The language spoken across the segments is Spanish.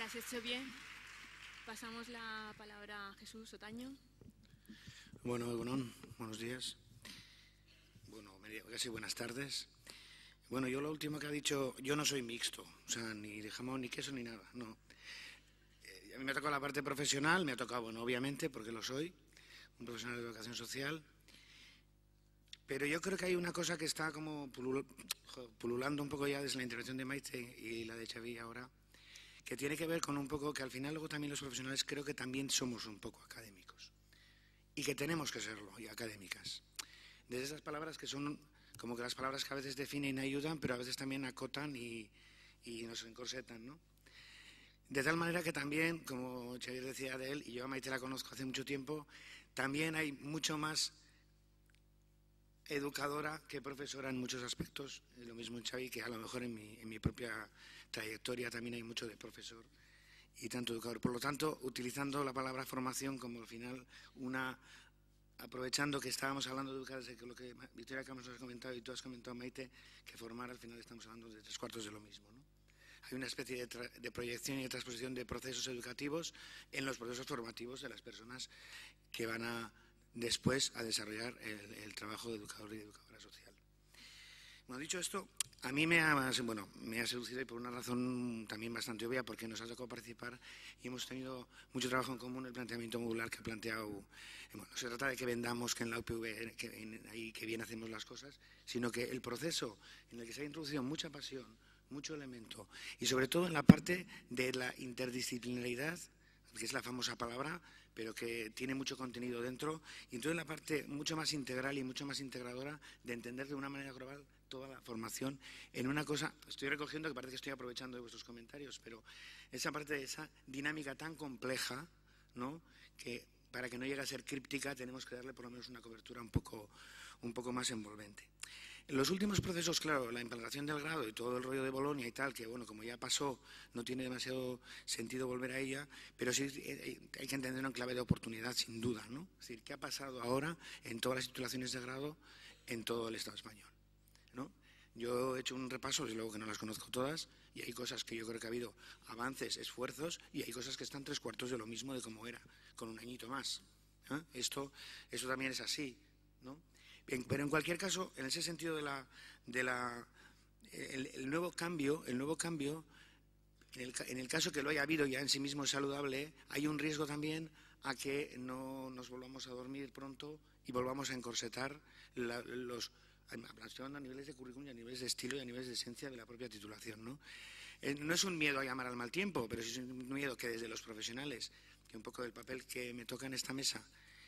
Gracias, Xavier. Pasamos la palabra a Jesús Otaño. Bueno, Egunon, buenos días. Bueno, casi buenas tardes. Bueno, yo lo último que ha dicho, yo no soy mixto, o sea, ni de jamón, ni queso, ni nada, no. A mí me ha tocado la parte profesional, me ha tocado, bueno, obviamente, porque lo soy, un profesional de educación social, pero yo creo que hay una cosa que está como pululando un poco ya desde la intervención de Maite y la de Xavi ahora, que tiene que ver con un poco que al final luego también los profesionales creo que también somos un poco académicos y que tenemos que serlo, y académicas. Desde esas palabras que son como que las palabras que a veces definen y ayudan, pero a veces también acotan y nos encorsetan, ¿no? De tal manera que también, como Xavier decía de él, y yo a Maite la conozco hace mucho tiempo, también hay mucho más educadora que profesora en muchos aspectos. Lo mismo en Xavi, que a lo mejor en mi propia trayectoria también hay mucho de profesor y tanto educador. Por lo tanto, utilizando la palabra formación como al final aprovechando que estábamos hablando de educar, que lo que Victoria Campos nos ha comentado y tú has comentado, Maite, que formar al final estamos hablando de 3/4 de lo mismo, ¿no? Hay una especie de proyección y de transposición de procesos educativos en los procesos formativos de las personas que van después a desarrollar el trabajo de educador y de educadora social. Bueno, dicho esto, a mí me ha seducido y por una razón también bastante obvia, porque nos ha tocado participar y hemos tenido mucho trabajo en común el planteamiento modular que ha planteado. Bueno, no se trata de que vendamos que en la UPV ahí que bien hacemos las cosas, sino que el proceso en el que se ha introducido mucha pasión, mucho elemento y sobre todo en la parte de la interdisciplinaridad, que es la famosa palabra, pero que tiene mucho contenido dentro, y entonces la parte mucho más integral y mucho más integradora de entender de una manera global toda la formación en una cosa. Estoy recogiendo, que parece que estoy aprovechando de vuestros comentarios, pero esa parte de esa dinámica tan compleja, ¿no?, que para que no llegue a ser críptica tenemos que darle por lo menos una cobertura un poco más envolvente. En los últimos procesos, claro, la implantación del grado y todo el rollo de Bolonia y tal, que bueno, como ya pasó, no tiene demasiado sentido volver a ella, pero sí hay que entender en clave de oportunidad, sin duda, ¿no? Es decir, ¿qué ha pasado ahora en todas las titulaciones de grado en todo el Estado español, ¿no? Yo he hecho un repaso, desde luego que no las conozco todas, y hay cosas que yo creo que ha habido avances, esfuerzos, y hay cosas que están 3/4 de lo mismo de como era, con un añito más. Esto también es así, ¿no? Bien, pero en cualquier caso, en ese sentido el nuevo cambio, en el caso que lo haya habido ya en sí mismo es saludable, hay un riesgo también a que no nos volvamos a dormir pronto y volvamos a encorsetar a niveles de currículum, a niveles de estilo y a niveles de esencia de la propia titulación, ¿no? No es un miedo a llamar al mal tiempo, pero sí es un miedo que desde los profesionales, que un poco del papel que me toca en esta mesa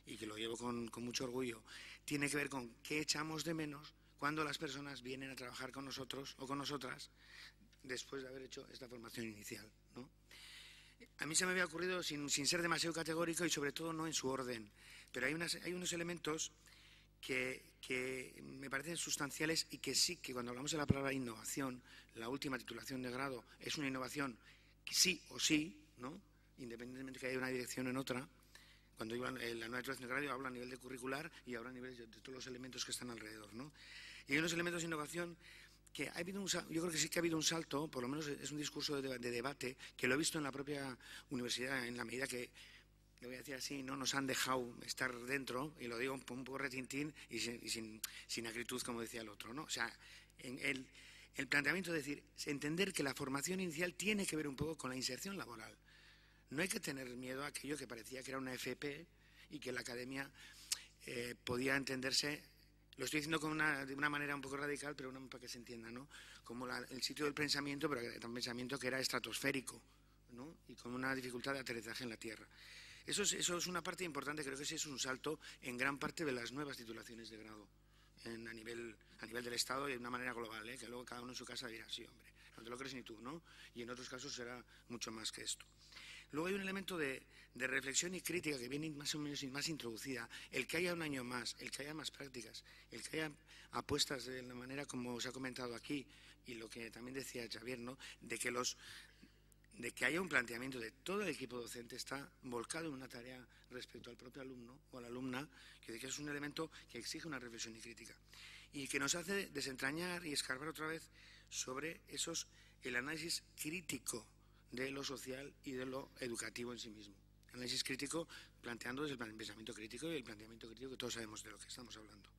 y que lo llevo con mucho orgullo, tiene que ver con qué echamos de menos cuando las personas vienen a trabajar con nosotros o con nosotras después de haber hecho esta formación inicial, ¿no? A mí se me había ocurrido, sin ser demasiado categórico y sobre todo no en su orden, pero hay unos elementos que me parecen sustanciales y que sí, que cuando hablamos de la palabra innovación, la última titulación de grado es una innovación sí o sí, ¿no?, independientemente de que haya una dirección en otra. Cuando la nueva titulación de grado habla a nivel de curricular y habla a nivel de todos los elementos que están alrededor, ¿no? Y hay unos elementos de innovación que yo creo que sí que ha habido un salto, por lo menos es un discurso de debate, que lo he visto en la propia universidad, en la medida que, le voy a decir así, no nos han dejado estar dentro, y lo digo un poco retintín y sin acritud, como decía el otro, ¿no? O sea, el planteamiento de decir, entender que la formación inicial tiene que ver un poco con la inserción laboral. No hay que tener miedo a aquello que parecía que era una FP y que la academia podía entenderse, lo estoy diciendo de una manera un poco radical, pero para que se entienda, ¿no?, como el sitio del pensamiento, pero un pensamiento que era estratosférico, ¿no?, y con una dificultad de aterrizaje en la tierra. Eso es una parte importante, creo que ese es un salto en gran parte de las nuevas titulaciones de grado a nivel del Estado y de una manera global, que luego cada uno en su casa dirá, sí, hombre, no te lo crees ni tú, ¿no? Y en otros casos será mucho más que esto. Luego hay un elemento de reflexión y crítica que viene más o menos más introducida, el que haya un año más, el que haya más prácticas, el que haya apuestas de la manera como se ha comentado aquí, y lo que también decía Xavier, ¿no?, de que haya un planteamiento de todo el equipo docente está volcado en una tarea respecto al propio alumno o a la alumna, que es un elemento que exige una reflexión y crítica y que nos hace desentrañar y escarbar otra vez sobre el análisis crítico de lo social y de lo educativo en sí mismo. Análisis crítico planteando desde el pensamiento crítico y el planteamiento crítico, que todos sabemos de lo que estamos hablando.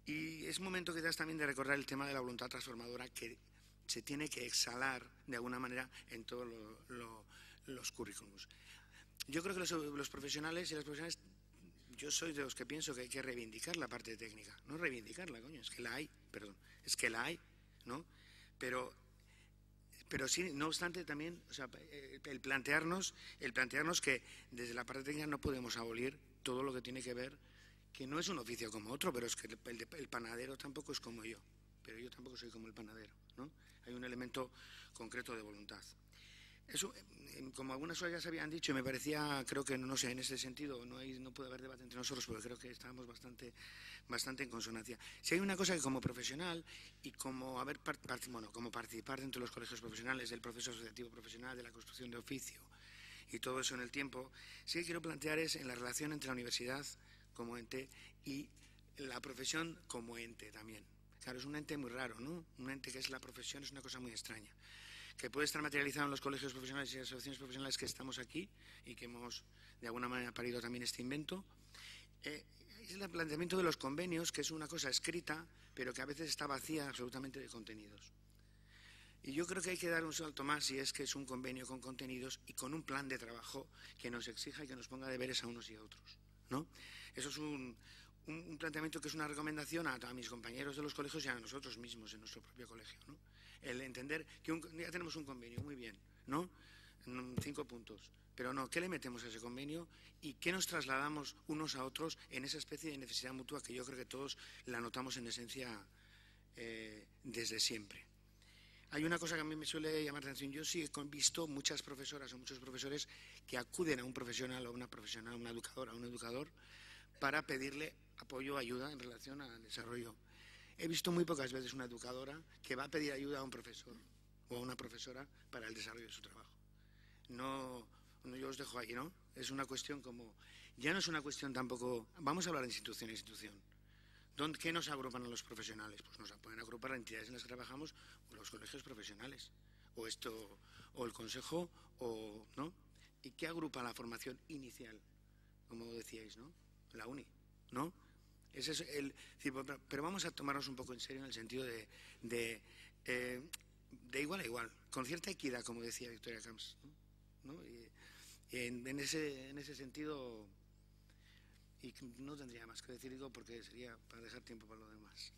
Y es momento quizás también de recordar el tema de la voluntad transformadora que se tiene que exhalar de alguna manera en todos los currículums. Yo creo que los profesionales y las profesionales, yo soy de los que pienso que hay que reivindicar la parte técnica. No reivindicarla, coño, es que la hay, perdón, es que la hay, ¿no? Pero sí, no obstante, también, o sea, el plantearnos que desde la parte técnica no podemos abolir todo lo que tiene que ver, que no es un oficio como otro, pero es que el panadero tampoco es como yo, pero yo tampoco soy como el panadero, ¿no? Hay un elemento concreto de voluntad. Eso, como algunas cosas ya se habían dicho, me parecía, creo que, no sé, en ese sentido no puede haber debate entre nosotros, porque creo que estábamos bastante en consonancia. Si hay una cosa que como profesional y como como participar dentro de los colegios profesionales, del proceso asociativo profesional, de la construcción de oficio y todo eso en el tiempo, sí que quiero plantear es en la relación entre la universidad como ente y la profesión como ente también. Claro, es un ente muy raro, ¿no? Un ente que es la profesión es una cosa muy extraña, que puede estar materializado en los colegios profesionales y asociaciones profesionales que estamos aquí y que hemos de alguna manera parido también este invento. Es el planteamiento de los convenios, que es una cosa escrita, pero que a veces está vacía absolutamente de contenidos. Y yo creo que hay que dar un salto más si es que es un convenio con contenidos y con un plan de trabajo que nos exija y que nos ponga deberes a unos y a otros, ¿no? Eso es un planteamiento que es una recomendación a mis compañeros de los colegios y a nosotros mismos en nuestro propio colegio, ¿no? El entender que ya tenemos un convenio, muy bien, ¿no? 5 puntos. Pero no, ¿qué le metemos a ese convenio y qué nos trasladamos unos a otros en esa especie de necesidad mutua que yo creo que todos la notamos en esencia desde siempre? Hay una cosa que a mí me suele llamar la atención. Yo sí he visto muchas profesoras o muchos profesores que acuden a un profesional o una profesional, una educadora o un educador para pedirle apoyo o ayuda en relación al desarrollo. He visto muy pocas veces una educadora que va a pedir ayuda a un profesor o a una profesora para el desarrollo de su trabajo. No, yo os dejo ahí, ¿no? Es una cuestión como... Ya no es una cuestión tampoco... Vamos a hablar de institución a institución. ¿Qué nos agrupan a los profesionales? Pues nos pueden agrupar las entidades en las que trabajamos o los colegios profesionales, o el consejo, ¿no? ¿Y qué agrupa la formación inicial? Como decíais, ¿no? La uni, ¿no? Ese es pero vamos a tomarnos un poco en serio en el sentido de igual a igual, con cierta equidad, como decía Victoria Camps, ¿no? Y en ese sentido, y no tendría más que decir, digo, porque sería para dejar tiempo para lo demás.